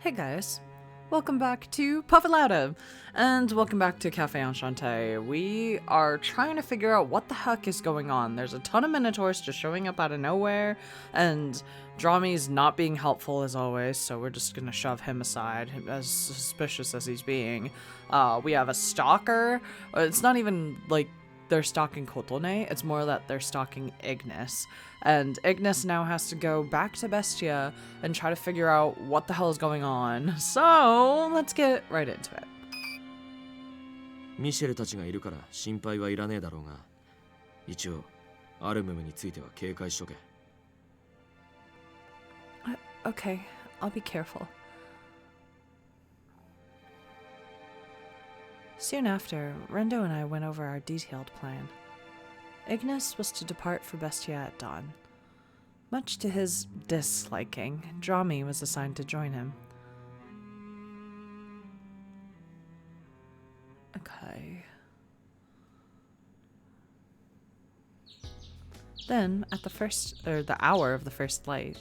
Hey guys, welcome back to Puff It Louder, and welcome back to Café Enchanté. We are trying to figure out what the heck is going on. There's a ton of Minotaurs just showing up out of nowhere, and Drami's not being helpful as always, so we're just gonna shove him aside, as suspicious as he's being. We have a stalker. It's not even like they're stalking Kotone, it's more that they're stalking Ignis. And Ignis now has to go back to Bestia and try to figure out what the hell is going on. So, let's get right into it. ミシェルたちがいるから心配はいらねえだろうが、一応アルムムについては警戒しとけ。Okay, I'll be careful. Soon after, Rendo and I went over our detailed plan. Ignis was to depart for Bestia at dawn. Much to his disliking, Drami was assigned to join him. Okay. Then, at the hour of the first light,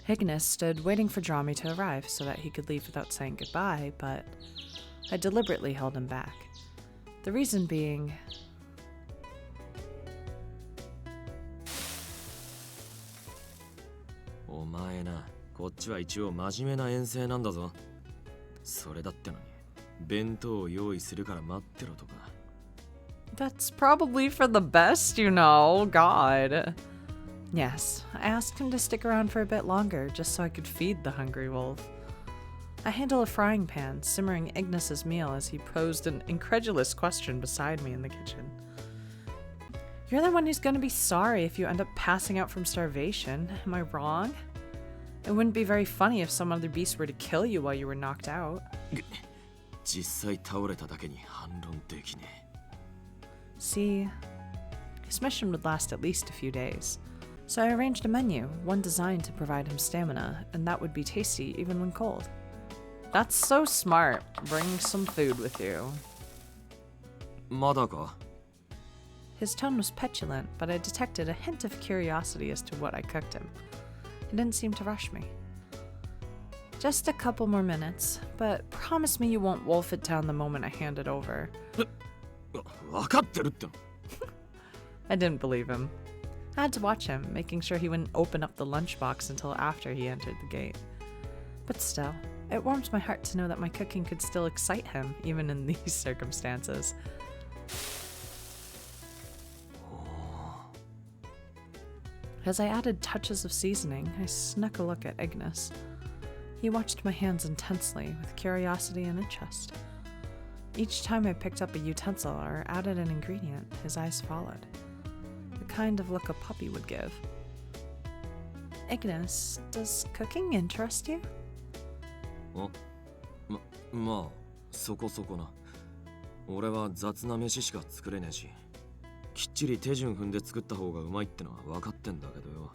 Ignis stood waiting for Drami to arrive so that he could leave without saying goodbye, but I deliberately held him back. The reason being,お前な、こっちは一応真面目な遠征なんだぞ。それだってのに、弁当を用意するから待ってろとか。that's probably for the best, you know. God. Yes, I asked him to stick around for a bit longer just so I could feed the hungry wolf. I handle a frying pan, simmering Ignis's meal as he posed an incredulous question beside me in the kitchen. You're the one who's gonna be sorry if you end up passing out from starvation. Am I wrong? It wouldn't be very funny if some other beast were to kill you while you were knocked out. 実際倒れただけに反論できねえ。See, his mission would last at least a few days. So I arranged a menu, one designed to provide him stamina, and that would be tasty even when cold. That's so smart. Bring some food with you. まだか? His tone was petulant, but I detected a hint of curiosity as to what I cooked him. He didn't seem to rush me. Just a couple more minutes, but promise me you won't wolf it down the moment I hand it over. 分かってるって。I didn't believe him. I had to watch him, making sure he wouldn't open up the lunchbox until after he entered the gate. But still, it warmed my heart to know that my cooking could still excite him, even in these circumstances. As I added touches of seasoning, I snuck a look at Ignis. He watched my hands intensely, with curiosity and interest. Each time I picked up a utensil or added an ingredient, his eyes followed. The kind of look a puppy would give. Ignis, does cooking interest you? まあ、そこそこな。俺は雑な飯しか作れねえし、きっちり手順踏んで作った方がうまいってのは分かってんだけどよ。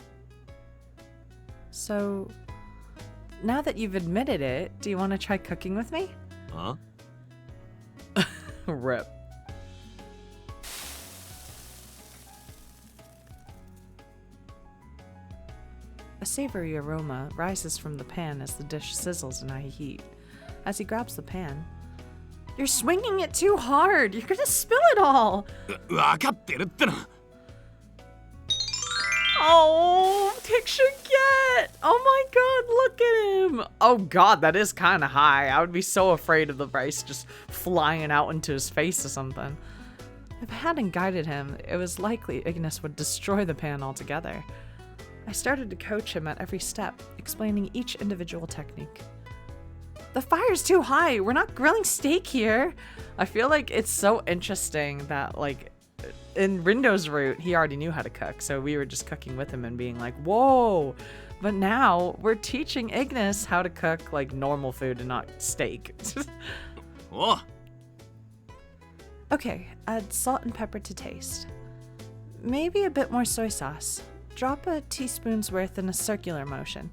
So, now that you've admitted it, do you want to try cooking with me? Huh? Rip. A savory aroma rises from the pan as the dish sizzles in high heat. As he grabs the pan, "You're swinging it too hard! You're gonna spill it all!" 分かってるっての。Oh, picture get! Oh my god, look at him! Oh god, that is kind of high. I would be so afraid of the rice just flying out into his face or something. If I hadn't guided him, it was likely Ignis would destroy the pan altogether. I started to coach him at every step, explaining each individual technique. The fire's too high! We're not grilling steak here! I feel like it's so interesting that, like, in Rendo's route, he already knew how to cook, so we were just cooking with him and being like, whoa! But now, we're teaching Ignis how to cook, like, normal food and not steak. Oh. Okay, add salt and pepper to taste. Maybe a bit more soy sauce. Drop a teaspoon's worth in a circular motion.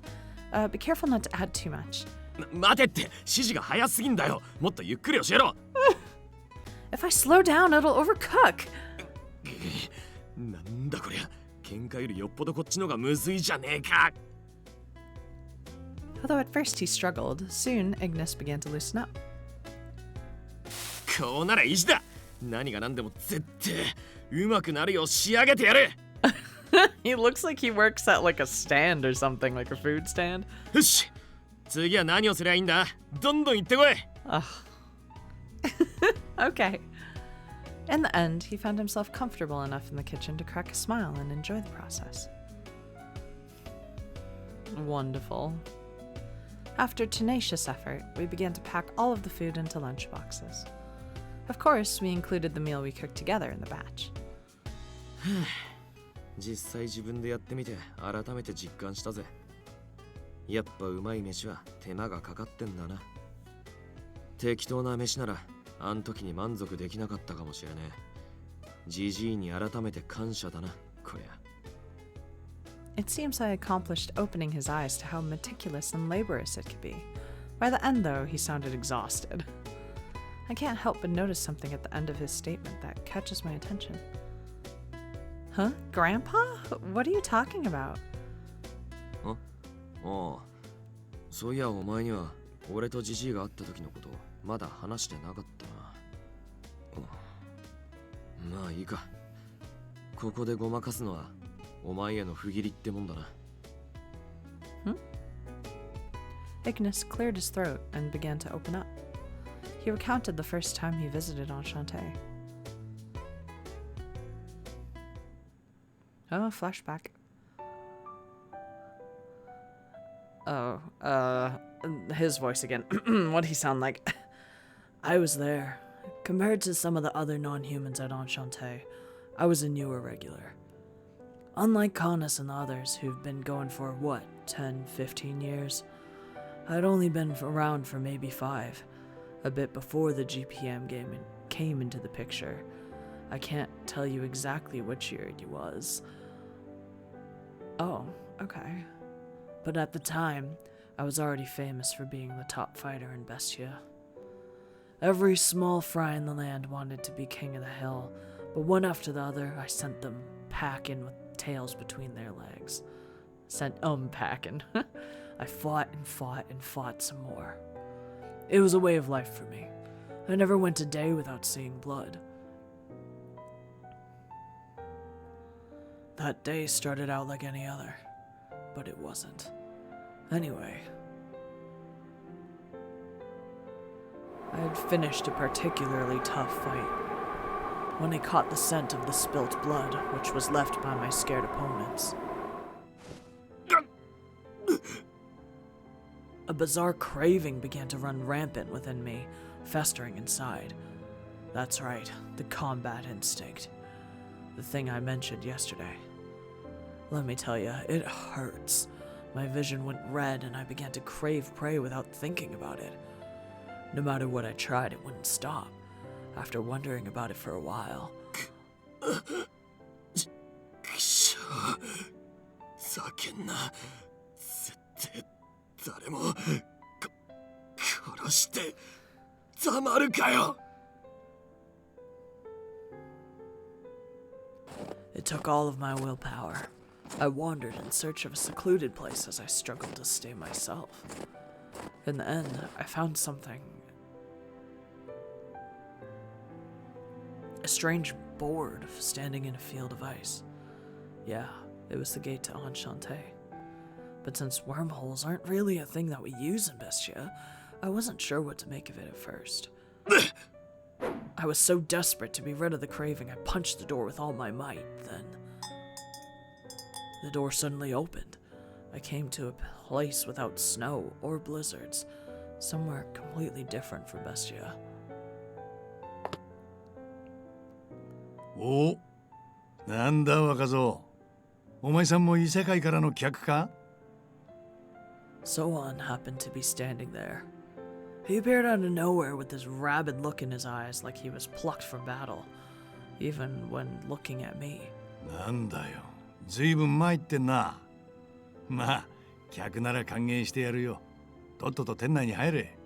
Be careful not to add too much. 待てって、指示が早すぎんだよ。もっとゆっくり教えろ。If I slow down, it'll overcook. なんだこりゃ。喧嘩よりよっぽどこっちのがむずいじゃねえか。Although at first he struggled, soon Ignis began to loosen up. こうなら意地だ。何が何でも絶対うまくなるよう仕上げてやる。He looks like he works at like a stand or something, like a food stand. よし、次は何をすりゃいいんだ。どんどん行ってこい。Okay. In the end, he found himself comfortable enough in the kitchen to crack a smile and enjoy the process. Wonderful. After tenacious effort, we began to pack all of the food into lunchboxes. Of course, we included the meal we cooked together in the batch. 実際自分でやってみて改めて実感したぜ。やっぱうまい飯は手間がかかってんだな。適当な飯ならあん時に満足できなかったかもしれねえ。じじいに改めて感謝だな、こりゃ。It seems I accomplished opening his eyes to how meticulous and laborious it could be. By the end, though, he sounded exhausted. I can't help but notice something at the end of his statement that catches my attention. Huh? Grandpa? What are you talking about? ああ、そういやお前には俺とじじいが会った時のことまだ話してなかったな。まあいいか。ここでごまかすのはお前への不義理ってもんだな。Ignis cleared his throat and began to open up. He recounted the first time he visited Enchanté. Oh, flashback. Oh, his voice again. What'd he sound like? I was there. Compared to some of the other non-humans at Enchanté, I was a newer regular. Unlike Connus and the others who've been going for, 10, 15 years? I'd only been around for maybe 5, a bit before the GPM game came into the picture. I can't tell you exactly which year it was. Oh, okay. But at the time, I was already famous for being the top fighter in Bestia. Every small fry in the land wanted to be king of the hill, but one after the other, I sent them packing with tails between their legs. Packing. I fought and fought and fought some more. It was a way of life for me. I never went a day without seeing blood. That day started out like any other, but it wasn't. Anyway, I had finished a particularly tough fight when I caught the scent of the spilt blood, which was left by my scared opponents. A bizarre craving began to run rampant within me, festering inside. That's right, the combat instinct. The thing I mentioned yesterday. Let me tell you, it hurts. My vision went red and I began to crave prey without thinking about it. No matter what I tried, it wouldn't stop. After wondering about it for a while. 叫んな。絶対誰も殺してたまるかよ。It took all of my willpower. I wandered in search of a secluded place as I struggled to stay myself. In the end, I found something. A strange board standing in a field of ice. Yeah, it was the gate to Enchanté. But since wormholes aren't really a thing that we use in Bestia, I wasn't sure what to make of it at first. I was so desperate to be rid of the craving, I punched the door with all my might. Then the door suddenly opened. I came to a place without snow or blizzards, somewhere completely different from Bestia. お、なんだ若造。お前さんも異世界からの客か? Soan happened to be standing there. He appeared out of nowhere with this rabid look in his eyes like he was plucked from battle, even when looking at me. なんだよ。ずいぶん参ってんな。まあ、客なら歓迎してやるよ。とっとと店内に入れ。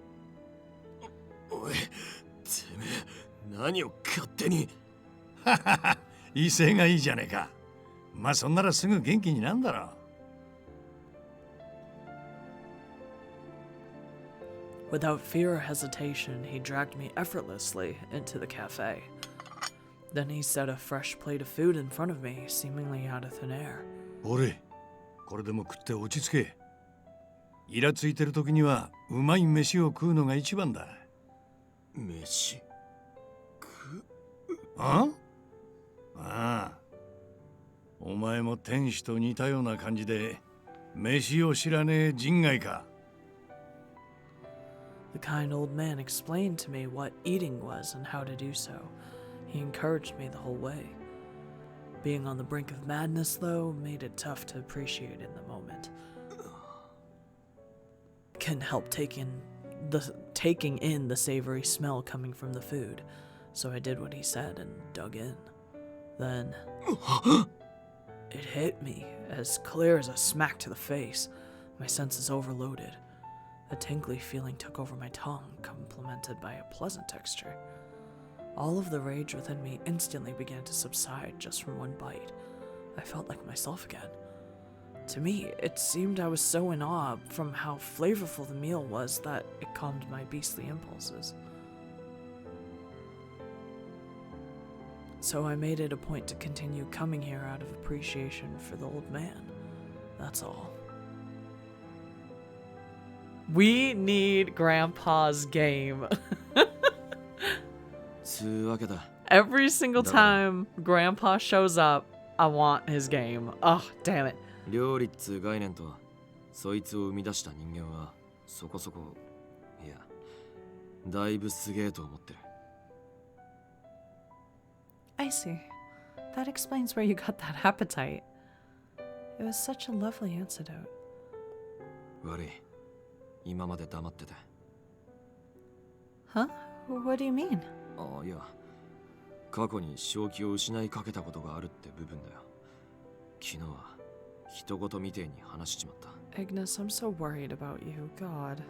おい、てめえ、何を勝手に。ははは、威勢がいいじゃねえか。まあそんならすぐ元気になんだろう。Without fear or hesitation, he dragged me effortlessly into the cafe. Then he set a fresh plate of food in front of me, seemingly out of thin air. 俺、これでも食って落ち着け。イラついてる時にはうまい飯を食うのが一番だ。飯ああ。お前も天使と似たような感じで飯を知らねえ人外か。The kind old man explained to me what eating was and how to do so. He encouraged me the whole way. Being on the brink of madness, though, made it tough to appreciate in the moment. Can help taking in the savory smell coming from the food, so I did what he said and dug in. Then it hit me as clear as a smack to the face. My senses overloaded. A tingly feeling took over my tongue, complemented by a pleasant texture. All of the rage within me instantly began to subside just from one bite. I felt like myself again. To me, it seemed I was so in awe from how flavorful the meal was that it calmed my beastly impulses. So I made it a point to continue coming here out of appreciation for the old man. That's all. We need Grandpa's game. つうわけだ。 Every single time Grandpa shows up, I want his game. Oh, damn it. 料理っつう概念とそいつを生み出した人間はそこそこいやだいぶすげえと思ってる。 I see. That explains where you got that appetite. It was such a lovely antidote. 悪い。今まで黙ってて。 Huh? What do you mean? ああいや過去に正気を失いかけたことがあるって部分だよ。昨日は人事みてえに話しちまった。 Ignis, I'm so worried about you. God.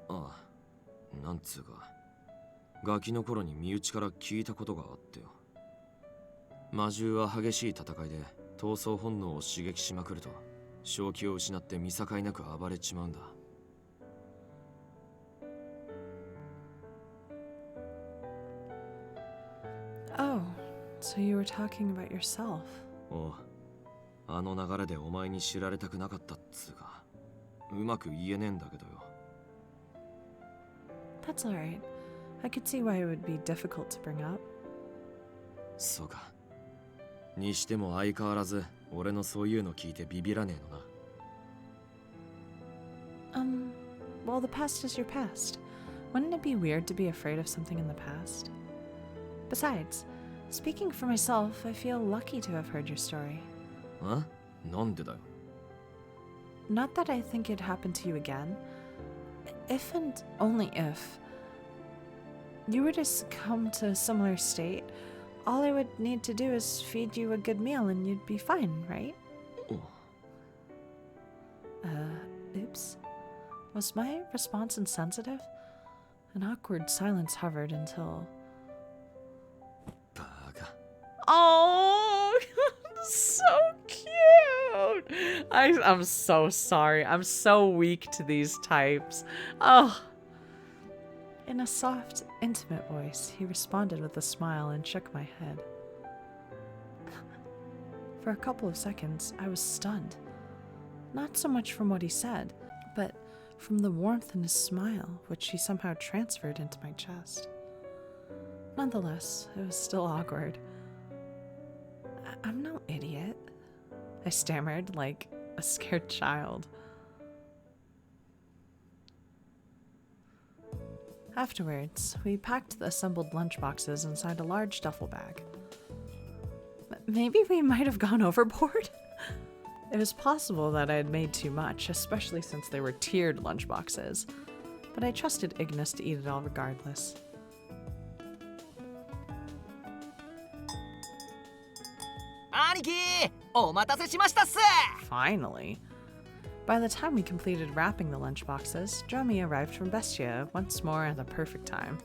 ああなんつうかガキの頃に身内から聞いたことがあってよ。魔獣は激しい戦いで闘争本能を刺激しまくると正気を失って見境なく暴れちまうんだ。 Oh, so you were talking about yourself. おうあの流れでお前に知られたくなかったっつうかうまく言えねえんだけどよ。 That's alright. I could see why it would be difficult to bring up. そうか。にしても相変わらず俺のそういうの聞いてビビらねえのな。 Well, the past is your past. Wouldn't it be weird to be afraid of something in the past? Besides, speaking for myself, I feel lucky to have heard your story. あ？なんでだよ。 Not that I think it'd happen to you again. If and only if you were to succumb to a similar state, all I would need to do is feed you a good meal and you'd be fine, right? Oops. Was my response insensitive? An awkward silence hovered until... バカ。 Oh, so cute. I'm so sorry. I'm so weak to these types. Oh. In a soft, intimate voice, he responded with a smile and shook my head. For a couple of seconds, I was stunned. Not so much from what he said, but from the warmth in his smile, which he somehow transferred into my chest. Nonetheless, it was still awkward. I'm no idiot, I stammered like a scared child. Afterwards, we packed the assembled lunchboxes inside a large duffel bag. Maybe we might have gone overboard? It was possible that I had made too much, especially since they were tiered lunchboxes, but I trusted Ignis to eat it all regardless. Finally. By the time we completed wrapping the lunchboxes, Dromi arrived from Bestia once more at the perfect time.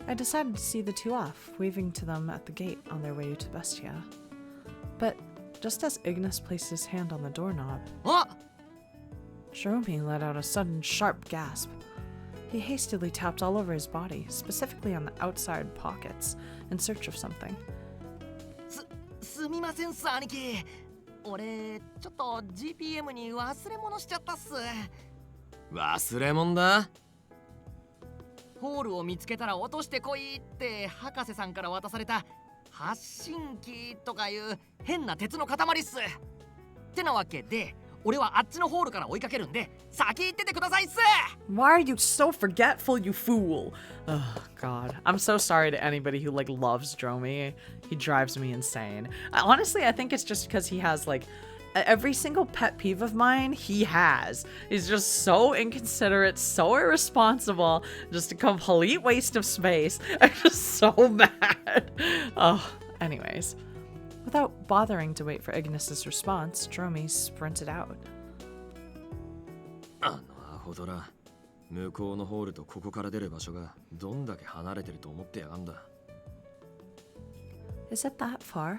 I decided to see the two off, waving to them at the gate on their way to Bestia. But just as Ignis placed his hand on the doorknob, あ Jerome let out a sudden sharp gasp. He hastily tapped all over his body, specifically on the outside pockets, in search of something. すみませんす兄貴。俺ちょっと GPM に忘れ物しちゃったっす。忘れ物だ。ホールを見つけたら落としてこいって博士さんから渡された発信機とかいう変な鉄の塊っす。ってなわけで俺はあっちのホールから追いかけるんで先行っててくださいっす。 Why are you so forgetful, you fool? Oh, God. I'm so sorry to anybody who, like, loves Dromy. He drives me insane. Honestly, I think it's just because he has, like, every single pet peeve of mine he has. He's just so inconsiderate, so irresponsible, just a complete waste of space. I'm just so mad. Oh, anyways. Without bothering to wait for Ignis's response, Dromy sprinted out. あのアホドラ、向こうのホールとここから出る場所がどんだけ離れてると思ってやがんだ。 Is it that far?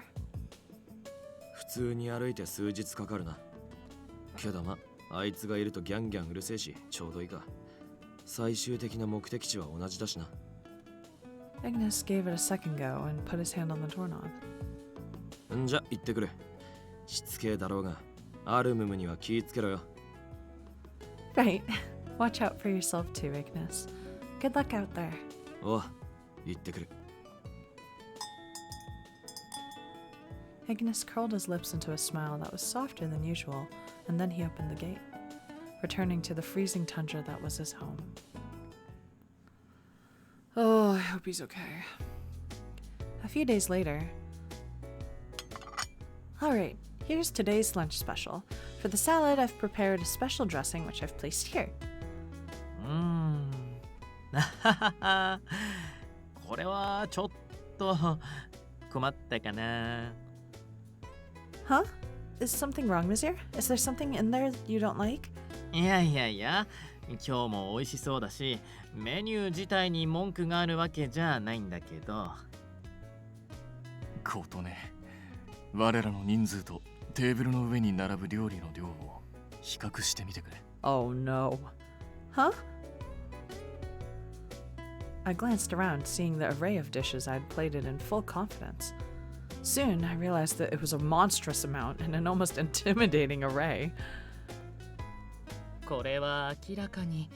普通に歩いて数日かかるな。けどま、あいつがいるとギャンギャンうるせえし、ちょうどいいか。最終的な目的地は同じだしな。Ignis gave it a second go and put his hand on the doorknob. んじゃ、行ってくれ。しつけえだろうが、アルムムには気ぃつけろよ。Right. Watch out for yourself too, Ignis. Good luck out there. おう、行ってくる。Ignis curled his lips into a smile that was softer than usual, and then he opened the gate, returning to the freezing tundra that was his home. Oh, I hope he's okay. A few days later... Alright, here's today's lunch special. For the salad, I've prepared a special dressing which I've placed here. これはちょっと困ったかな。 Huh? Is something wrong, Monsieur? Is there something in there you don't like? いやいやいや、今日も美味しそうだし、メニュー自体に文句があるわけじゃないんだけど。ことね。我らの人数とテーブルの上に並ぶ料理の量を比較してみてくれ。Oh no. Huh? I glanced around, seeing the array of dishes I'd plated in full confidence. Soon, I realized that it was a monstrous amount and an almost intimidating array. これは明らかに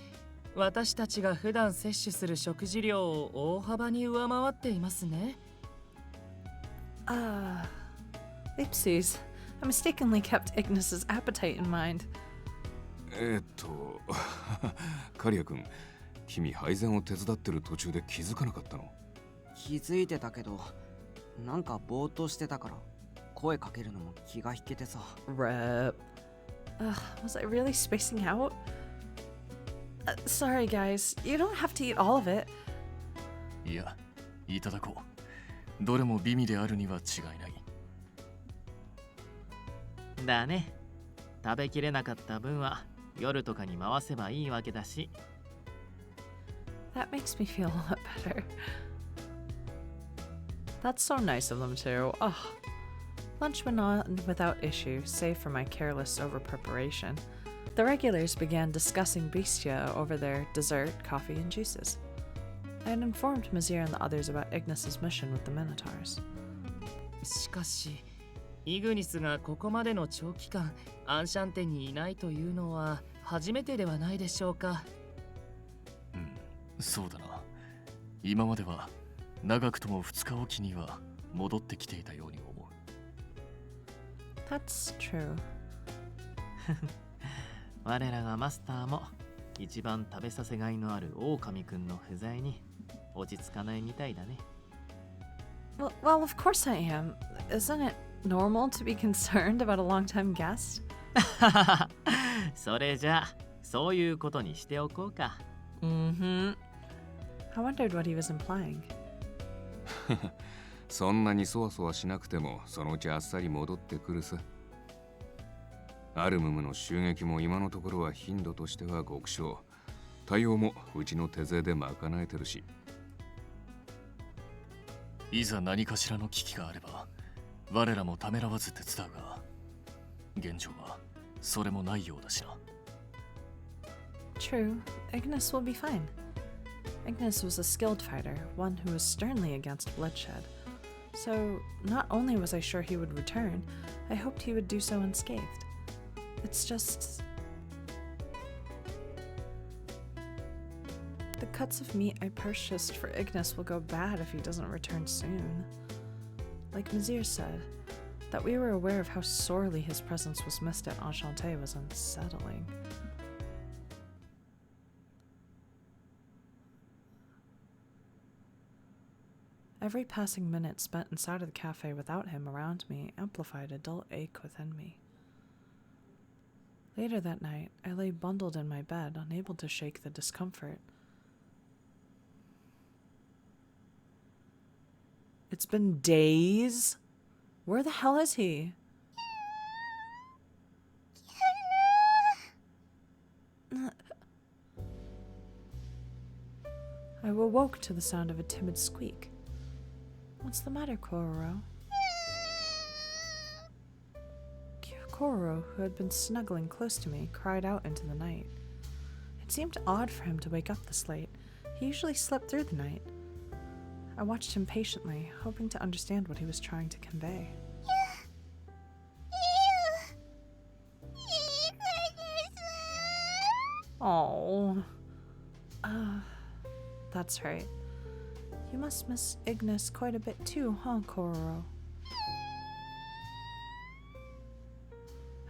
私たちが普段摂取する食事量を大幅に上回っていますね。Oopsies. I mistakenly kept Ignis's appetite in mind. カリア君、君配膳を手伝ってる途中で気づかなかったの？気づいてたけど、なんかぼーっとしてたから声かけるのも気が引けてさ。Rep. Was I really spacing out? Sorry, guys. You don't have to eat all of it. いや、いただこう。どれも美味であるには違いない。だね。食べきれなかった分は夜とかに回せばいいわけだし。That makes me feel a lot better. That's so nice of them too. Oh. Lunch went on without issue, save for my careless over-preparation. The regulars began discussing Bestia over their dessert, coffee, and juices. I had informed Mazir and the others about Ignis's mission with the Minotaurs. しかし、イグニスがここまでの長期間アンシャンテにいないというのは初めてではないでしょうか。うん、そうだな。今までは長くとも2日おきには戻ってきていたように思う。That's true. 我らがマスターも一番食べさせがいのある狼くんの不在に落ち着かないみたいだね。Well, of course I am. Isn't it normal to be concerned about a long-time guest? それじゃそういうことにしておこうか。Mm-hmm. I wondered what he was implying. そんなにそわそわしなくてもそのうちあっさり戻ってくるさ。アルムムの襲撃も今のところは頻度としては極小。対応もうちの手勢で賄えてるし。いざ何かしらの危機があれば我らもためらわず手伝うが、現状はそれもないようだしな。True, Ignis will be fine. Ignis was a skilled fighter, one who was sternly against bloodshed. So, not only was I sure he would return, I hoped he would do so unscathed. It's just... the cuts of meat I purchased for Ignis will go bad if he doesn't return soon. Like Mazir said, that we were aware of how sorely his presence was missed at Enchanté was unsettling. Every passing minute spent inside of the cafe without him around me amplified a dull ache within me. Later that night, I lay bundled in my bed, unable to shake the discomfort. It's been days? Where the hell is he? I awoke to the sound of a timid squeak. What's the matter, Kororo? Kororo, who had been snuggling close to me, cried out into the night. It seemed odd for him to wake up this late. He usually slept through the night. I watched him patiently, hoping to understand what he was trying to convey. Oh. That's right. You must miss Ignis quite a bit too, huh, Kororo?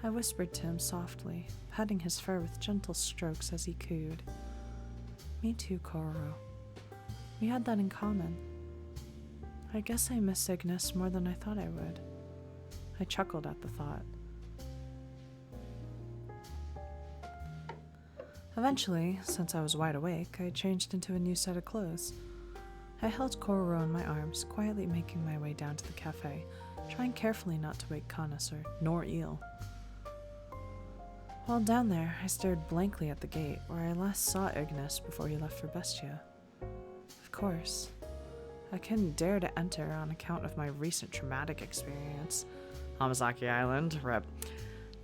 I whispered to him softly, patting his fur with gentle strokes as he cooed. Me too, Kororo. We had that in common. I guess I miss Ignis more than I thought I would. I chuckled at the thought. Eventually, since I was wide awake, I changed into a new set of clothes. I held Kororo in my arms, quietly making my way down to the cafe, trying carefully not to wake Connoisseur, nor Eel. While down there, I stared blankly at the gate, where I last saw Ignis before he left for Bestia. Of course, I couldn't dare to enter on account of my recent traumatic experience. Hamazaki Island, rep.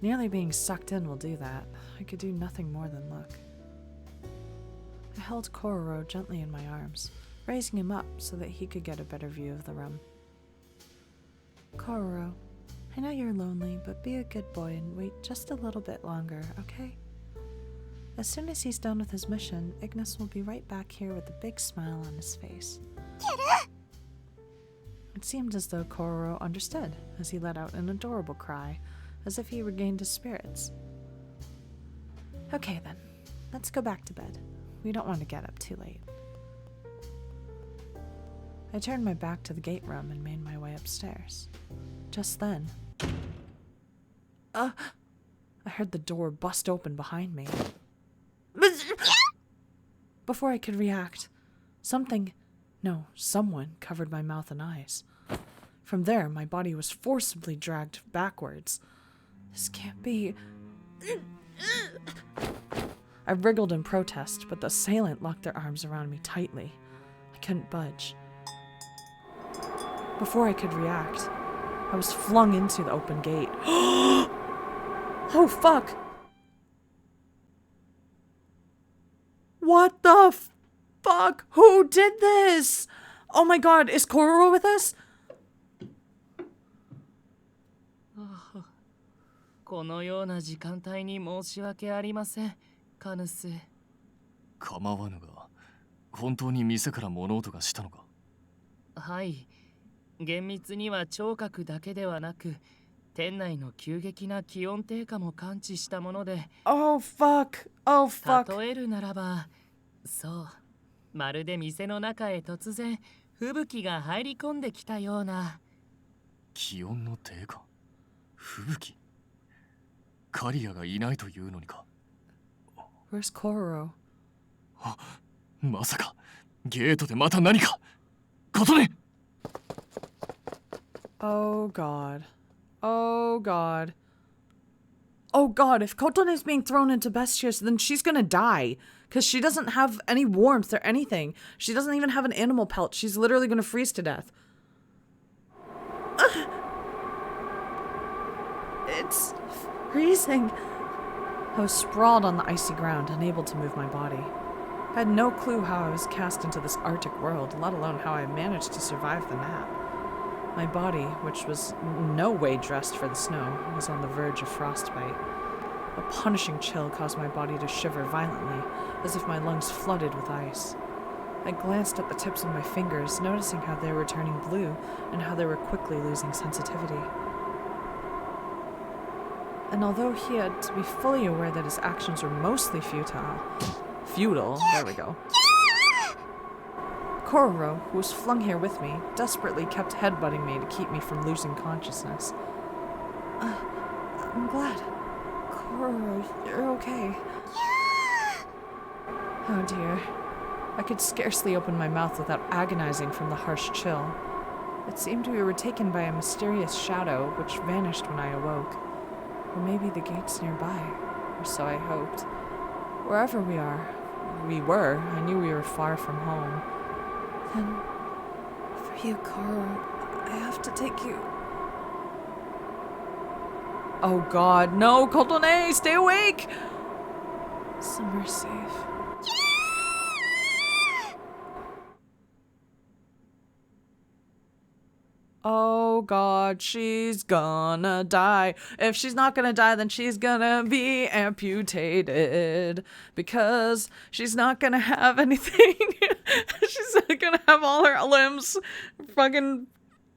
Nearly being sucked in will do that. I could do nothing more than look. I held Kororo gently in my arms, raising him up so that he could get a better view of the room. Kororo, I know you're lonely, but be a good boy and wait just a little bit longer, okay? As soon as he's done with his mission, Ignis will be right back here with a big smile on his face. It seemed as though Kororo understood, as he let out an adorable cry, as if he regained his spirits. Okay then, let's go back to bed. We don't want to get up too late. I turned my back to the gate room and made my way upstairs. Just then, I heard the door bust open behind me. Before I could react, someone covered my mouth and eyes. From there, my body was forcibly dragged backwards. This can't be. I wriggled in protest, but the assailant locked their arms around me tightly. I couldn't budge. Before I could react, I was flung into the open gate. Oh, fuck! What the fuck? Who did this? Oh my god, is Kororo with us? このような時間帯に申し訳ありません、カヌス。構わぬが、本当に店から物音がしたのか？はい。厳密には聴覚だけではなく、店内の急激な気温低下も感知したもので。Oh fuck! Oh fuck! 例えるならば、そう、まるで店の中へ突然吹雪が入り込んできたような。気温の低下？吹雪？カリアがいないというのにか。Where's Kororo? まさかゲートでまた何か。ことね。Oh god. Oh god. Oh god, if Kotone is being thrown into Bestias, then she's gonna die. Because she doesn't have any warmth or anything. She doesn't even have an animal pelt. She's literally gonna freeze to death. It's freezing. I was sprawled on the icy ground, unable to move my body. I had no clue how I was cast into this Arctic world, let alone how I managed to survive the nap. My body, which was no way dressed for the snow, was on the verge of frostbite. A punishing chill caused my body to shiver violently, as if my lungs flooded with ice. I glanced at the tips of my fingers, noticing how they were turning blue and how they were quickly losing sensitivity. And although he had to be fully aware that his actions were mostly futile, there we go. Kororo, who was flung here with me, desperately kept headbutting me to keep me from losing consciousness. I'm glad. Kororo, you're okay. Oh dear. I could scarcely open my mouth without agonizing from the harsh chill. It seemed we were taken by a mysterious shadow, which vanished when I awoke. Or maybe the gate's nearby, or so I hoped. Wherever we were, I knew we were far from home. Then, for you, Kororo, I have to take you. Oh god, no, Kotone, stay awake! Somewhere safe. Oh god, she's gonna die. If she's not gonna die, then she's gonna be amputated. Because she's not gonna have anything. She's gonna have all her limbs fucking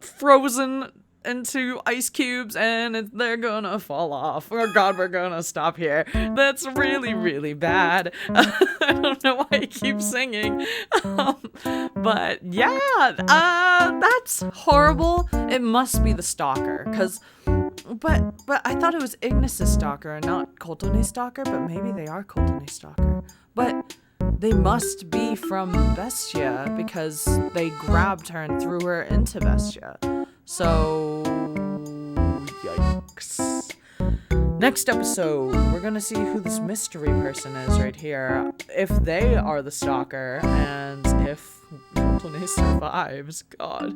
frozen into ice cubes and they're gonna fall off. Oh god, we're gonna stop here. That's really, really bad. I don't know why I keep singing. But yeah, that's horrible. It must be the stalker, but I thought it was Ignis' stalker and not Kotone's stalker, but maybe they are Kotone's stalker. But they must be from Bestia because they grabbed her and threw her into Bestia. So, yikes. Next episode, we're gonna see who this mystery person is right here. If they are the stalker, and if Kotone survives. God.